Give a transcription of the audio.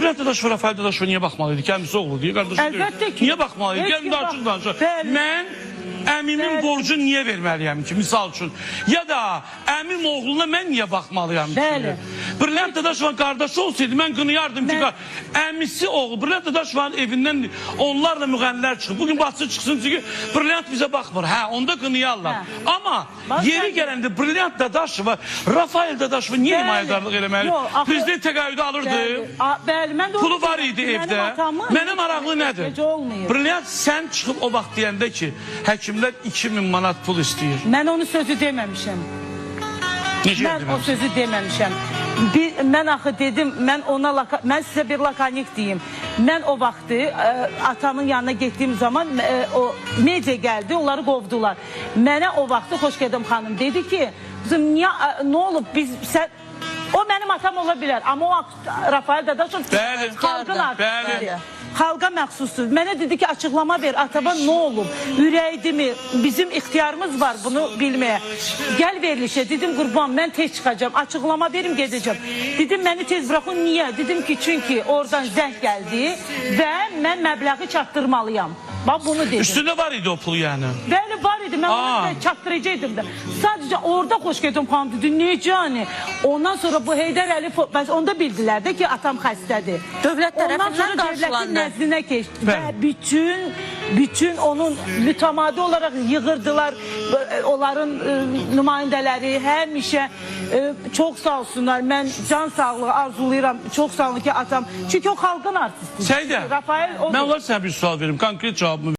Bülent Dadaşov, Rafael Dadaşov niyə baxmalıydı? Kendisi oğlu diye kardeşim Əlbəttə ki. niyə baxmalıydı? Gəlin açıq danışaq. Mən əmimin borcunu niyə verməliyəm ki, misal üçün? Ya da əmim oğluna mən niyə baxmalıyam ki? Bülent Dadaşov'un kardeşi olsaydı mən qınıyardım ki, əmisi oğlu, Bülent Dadaşov'un evindən onlarla müğənniler çıxır. Bugün bahsi çıxsın çünkü Bülent bize bakmır. Hə, onda qınıyarlar. Ama yeri gələndə Bülent Dadaşov, Rafael Dadaşov niyə himayədarlıq eləməli? Prezident təqaüdü alırdı. Pulu var idi evdə. Mənə maraqlı nədir? Bülent, sən çıxıb o vaxt deyəndə ki, həkimlər 2000 manat pul istəyir. Mən onu sözü deməmişəm. Mən o sözü deməmişəm. Mən axı dedim, mən sizə bir lakanik deyim. Mən o vaxtı atamın yanına getdiyim zaman o media gəldi, onları qovdular. Mənə o vaxtı Xoşgədəm xanım dedi ki, qızım nə olub o mənim atam ola bilər, amma o Rafael Dadaşov xalqın artıqdır. Xalqa məxsusdur. Mənə dedi ki, açıqlama ver, atama nə olub? Ürəkdimi? Bizim ixtiyarımız var bunu bilməyə. Gəl verilişə, dedim qurban, mən tez çıxacağım, açıqlama verim, gedəcəm. Dedim, məni tez bıraxın, niyə? Dedim ki, çünki oradan zəng gəldi və mən məbləği çatdırmalıyam. Bax, bunu dedim. Üstündə var idi o pul yəni? Bəli, var idi, mən onu çatdıracaqdım da. Sadəcə orada Xoşgədəm xanım dedi, necə hani? Ondan sonra bu Heydər Əliyev, onda bildilər də ki, atam xəstədir. Dövlət tərəfindən qarşılandı. Nəzdinə keçdi və bütün onun mütəmadi olaraq yığırdılar, onların nümayəndələri həmişə çox sağ olsunlar, mən can sağlığı arzulayıram, çox sağ olun ki atam, çünki o xalqın artistidir. Səydə, mən onlara sənə bir sual verim, konkret cavabımı